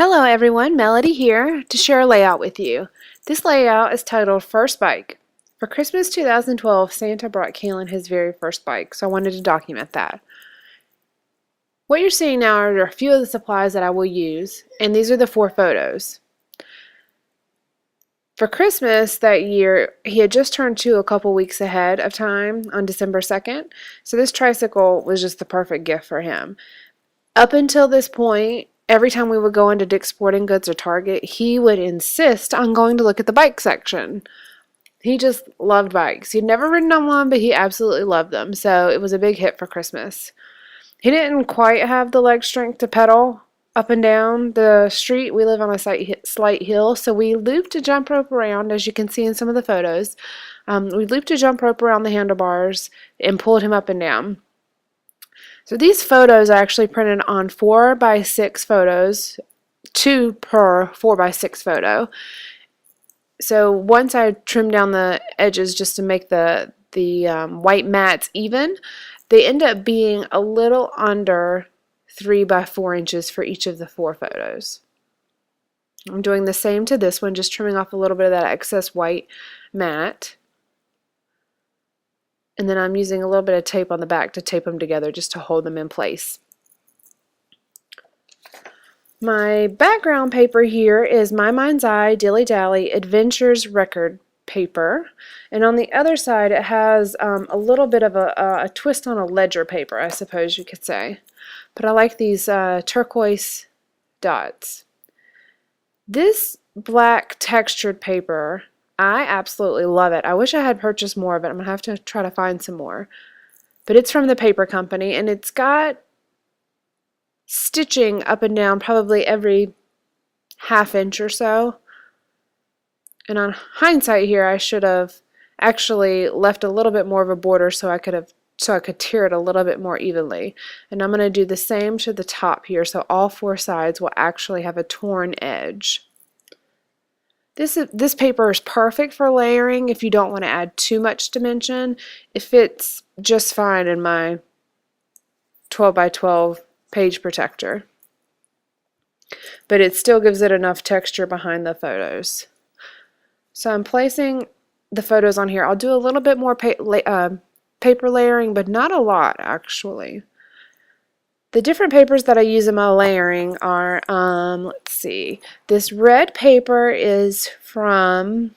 Hello everyone, Melody here to share a layout with you. This layout is titled First Bike. For Christmas 2012, Santa brought Calen his very first bike, so I wanted to document that. What you're seeing now are a few of the supplies that I will use, and these are the 4 photos. For Christmas that year, he had just turned 2 a couple weeks ahead of time on December 2nd, so this tricycle was just the perfect gift for him. Up until this point, every time we would go into Dick's Sporting Goods or Target, he would insist on going to look at the bike section. He just loved bikes. He'd never ridden on one, but he absolutely loved them, so it was a big hit for Christmas. He didn't quite have the leg strength to pedal up and down the street. We live on a slight hill, so we looped a jump rope around, as you can see in some of the photos. We looped a jump rope around the handlebars and pulled him up and down. So these photos are actually printed on 4x6 photos, 2 per 4x6 photo. So once I trimmed down the edges just to make the white mats even, they end up being a little under 3x4 inches for each of the 4 photos. I'm doing the same to this one, just trimming off a little bit of that excess white mat. And then I'm using a little bit of tape on the back to tape them together just to hold them in place. My background paper here is My Mind's Eye Dilly Dally Adventures Record paper, and on the other side it has a little bit of a twist on a ledger paper, I suppose you could say. But I like these turquoise dots. This black textured paper, I absolutely love it. I wish I had purchased more of it. I'm going to have to try to find some more. But it's from the paper company, and it's got stitching up and down probably every ½ inch or so. And on hindsight here, I should have actually left a little bit more of a border so I could tear it a little bit more evenly. And I'm going to do the same to the top here, so all 4 sides will actually have a torn edge. This paper is perfect for layering if you don't want to add too much dimension. It fits just fine in my 12x12 page protector. But it still gives it enough texture behind the photos. So I'm placing the photos on here. I'll do a little bit more paper layering, but not a lot actually. The different papers that I use in my layering are, let's see, this red paper is from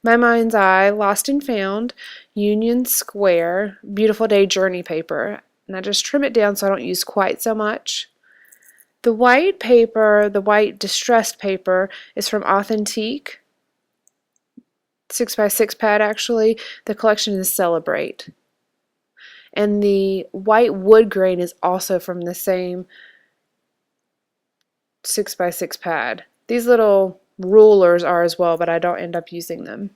My Mind's Eye, Lost and Found, Union Square, Beautiful Day Journey paper. And I just trim it down so I don't use quite so much. The white paper, the white distressed paper, is from Authentique, 6x6 pad actually. The collection is Celebrate. And the white wood grain is also from the same 6x6 pad. These little rulers are as well, but I don't end up using them.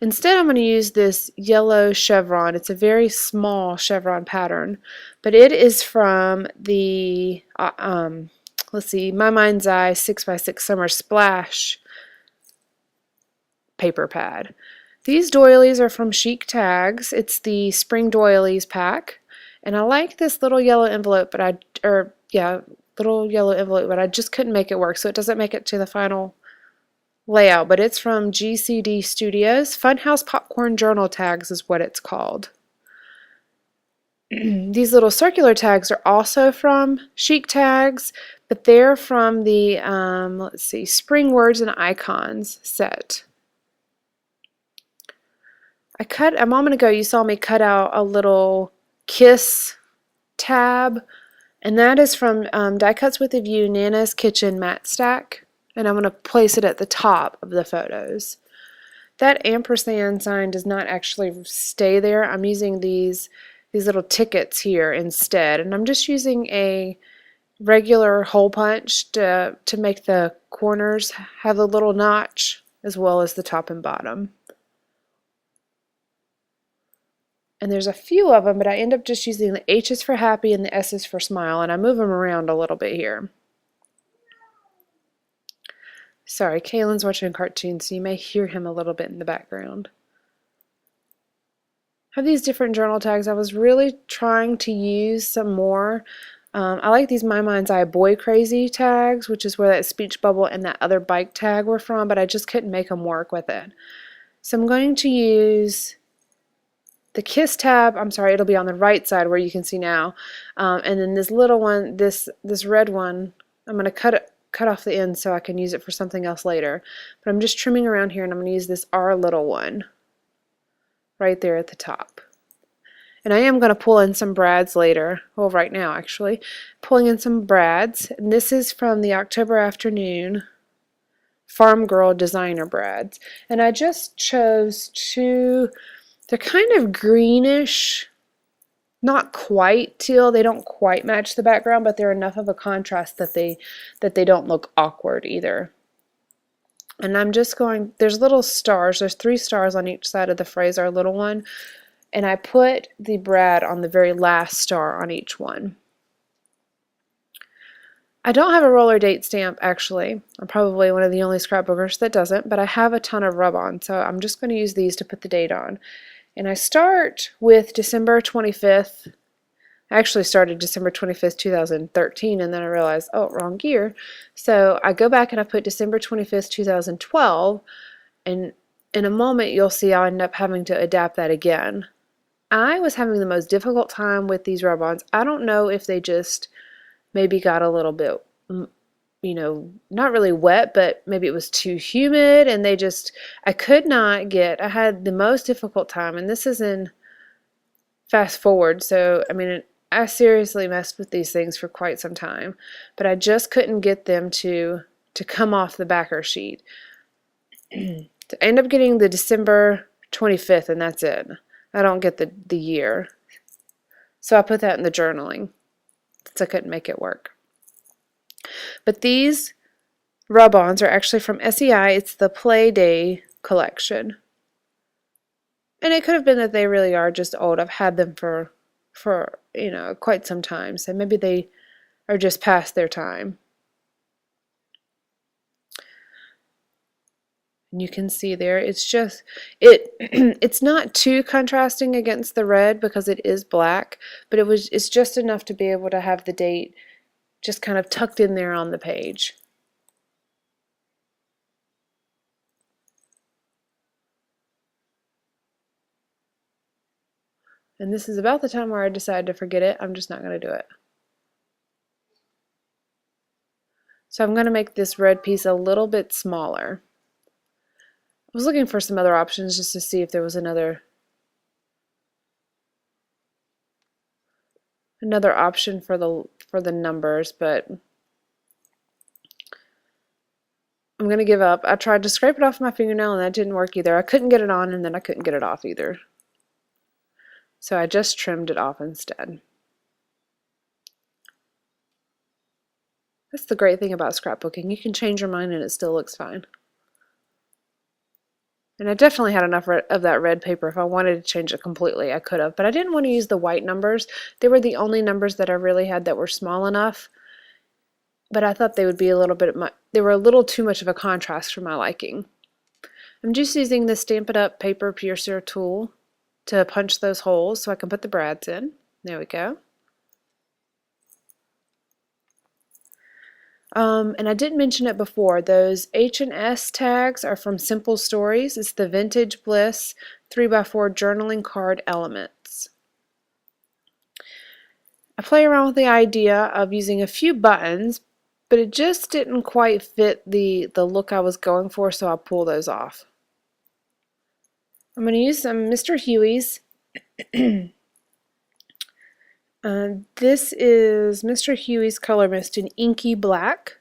Instead, I'm going to use this yellow chevron. It's a very small chevron pattern, but it is from the, let's see, My Mind's Eye 6x6 Summer Splash paper pad. These doilies are from Chic Tags. It's the Spring Doilies pack, and I like this little yellow envelope, but I just couldn't make it work, so it doesn't make it to the final layout. But it's from GCD Studios. Funhouse Popcorn Journal Tags is what it's called. These little circular tags are also from Chic Tags, but they're from the let's see, Spring Words and Icons set. A moment ago you saw me cut out a little kiss tab, and that is from Die Cuts with a View Nana's Kitchen Mat Stack, and I'm going to place it at the top of the photos. That ampersand sign does not actually stay there. I'm using these little tickets here instead, and I'm just using a regular hole punch to make the corners have a little notch as well as the top and bottom. And there's a few of them, but I end up just using the H's for happy and the S's for smile, and I move them around a little bit here. Sorry, Calen's watching cartoons, so you may hear him a little bit in the background. I have these different journal tags. I was really trying to use some more I like these My Mind's Eye Boy Crazy tags, which is where that speech bubble and that other bike tag were from, but I just couldn't make them work with it. So I'm going to use the Kiss tab. I'm sorry, it'll be on the right side where you can see now. And then this little one, this red one, I'm going to cut off the end so I can use it for something else later. But I'm just trimming around here, and I'm going to use this R little one right there at the top. And I am going to pull in some brads later, well right now actually, pulling in some brads. And this is from the October Afternoon Farm Girl Designer brads. And I just chose two, they're kind of greenish, not quite teal. They don't quite match the background, but they're enough of a contrast that they don't look awkward either. And I'm just going, there's little stars, there's 3 stars on each side of the phrase, our little one. And I put the brad on the very last star on each one. I don't have a roller date stamp actually. I'm probably one of the only scrapbookers that doesn't, but I have a ton of rub-on, so I'm just going to use these to put the date on. And I start with December 25th. I actually started December 25th, 2013, and then I realized, oh, wrong year. So I go back and I put December 25th, 2012, and in a moment you'll see I'll end up having to adapt that again. I was having the most difficult time with these rub-ons. I don't know if they just maybe got a little bit, you know, not really wet, but maybe it was too humid, and I could not get, I had the most difficult time, and this is in fast forward, so I mean, I seriously messed with these things for quite some time, but I just couldn't get them to come off the backer sheet. I end up getting the December 25th, and that's it. I don't get the year. So I put that in the journaling since I couldn't make it work. But these rub-ons are actually from SEI. It's the Play Day collection. And it could have been that they really are just old. I've had them for you know, quite some time. So maybe they are just past their time. And you can see there, it's just, it's not too contrasting against the red because it is black, but it's just enough to be able to have the date just kind of tucked in there on the page. And this is about the time where I decided to forget it. I'm just not going to do it. So I'm going to make this red piece a little bit smaller. I was looking for some other options just to see if there was another option for the numbers, but I'm going to give up. I tried to scrape it off my fingernail and that didn't work either. I couldn't get it on, and then I couldn't get it off either. So I just trimmed it off instead. That's the great thing about scrapbooking. You can change your mind and it still looks fine. And I definitely had enough of that red paper. If I wanted to change it completely, I could have. But I didn't want to use the white numbers. They were the only numbers that I really had that were small enough. But I thought they would be a little bit, they were a little too much of a contrast for my liking. I'm just using the Stamp It Up paper piercer tool to punch those holes so I can put the brads in. There we go. And I didn't mention it before, those H&S tags are from Simple Stories. It's the Vintage Bliss 3x4 journaling card elements. I play around with the idea of using a few buttons, but it just didn't quite fit the look I was going for, so I'll pull those off. I'm going to use some Mr. Huey's. This is Mr. Huey's Color Mist in Inky Black.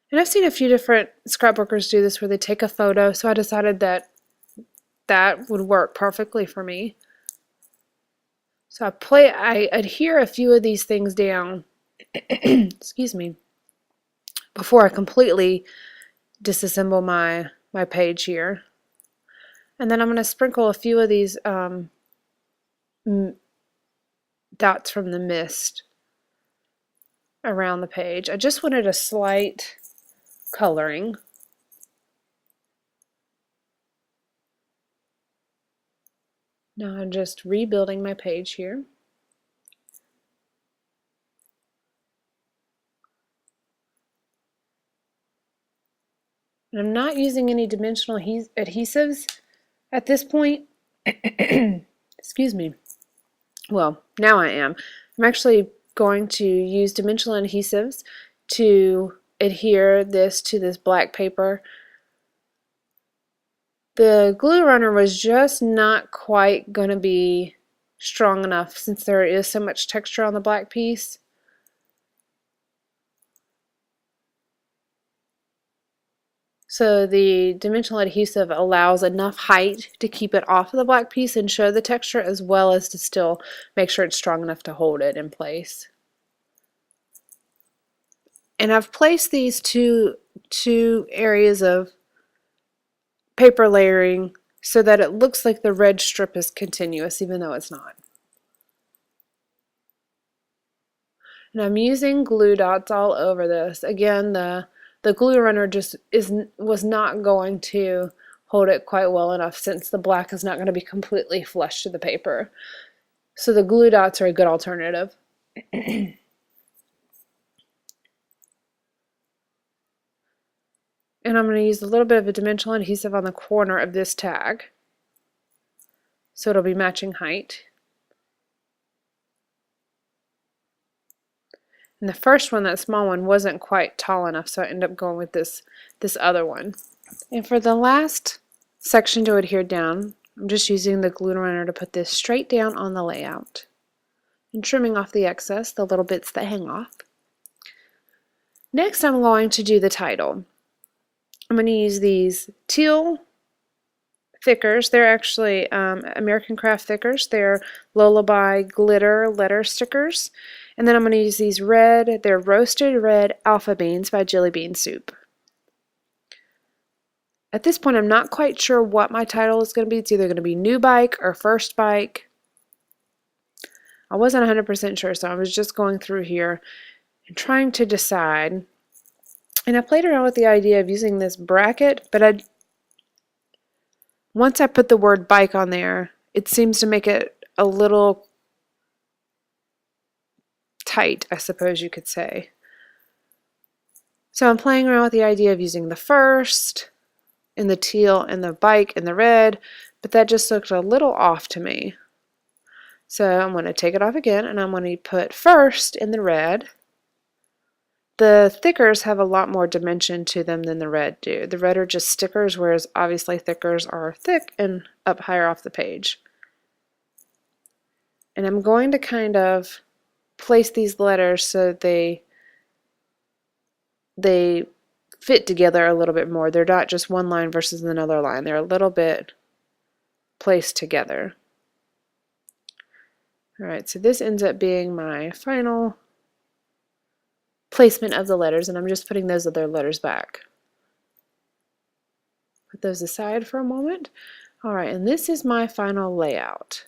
And I've seen a few different scrapbookers do this where they take a photo, so I decided that that would work perfectly for me. So I adhere a few of these things down, excuse me, before I completely disassemble my page here. And then I'm going to sprinkle a few of these dots from the mist around the page. I just wanted a slight coloring. Now I'm just rebuilding my page here. And I'm not using any dimensional adhesives at this point. Excuse me. Well, now I am. I'm actually going to use dimensional adhesives to adhere this to this black paper. The glue runner was just not quite going to be strong enough since there is so much texture on the black piece. So the dimensional adhesive allows enough height to keep it off of the black piece and show the texture, as well as to still make sure it's strong enough to hold it in place. And I've placed these two areas of paper layering so that it looks like the red strip is continuous, even though it's not. And I'm using glue dots all over this. Again, the glue runner just was not going to hold it quite well enough, since the black is not going to be completely flush to the paper. So the glue dots are a good alternative. And I'm going to use a little bit of a dimensional adhesive on the corner of this tag, so it'll be matching height. And the first one, that small one, wasn't quite tall enough, so I ended up going with this other one. And for the last section to adhere down, I'm just using the glue runner to put this straight down on the layout and trimming off the excess, the little bits that hang off. Next, I'm going to do the title. I'm going to use these teal thickers. They're actually American Craft thickers. They're Lullaby glitter letter stickers. And then I'm going to use these red, they're roasted red alpha beans by Jelly Bean Soup. At this point, I'm not quite sure what my title is going to be. It's either going to be New Bike or First Bike. I wasn't 100% sure, so I was just going through here and trying to decide. And I played around with the idea of using this bracket, but once I put the word bike on there, it seems to make it a little tight, I suppose you could say. So I'm playing around with the idea of using the first in the teal and the bike in the red, but that just looked a little off to me. So I'm going to take it off again, and I'm going to put first in the red. The thickers have a lot more dimension to them than the red do. The red are just stickers, whereas obviously thickers are thick and up higher off the page. And I'm going to kind of place these letters so they fit together a little bit more. They're not just one line versus another line. They're a little bit placed together. Alright, so this ends up being my final placement of the letters, and I'm just putting those other letters back. Put those aside for a moment. Alright, and this is my final layout.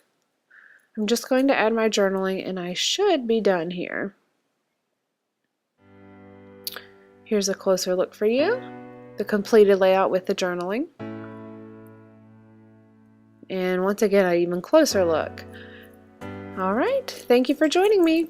I'm just going to add my journaling, and I should be done here. Here's a closer look for you, the completed layout with the journaling. And once again, an even closer look. Alright, thank you for joining me.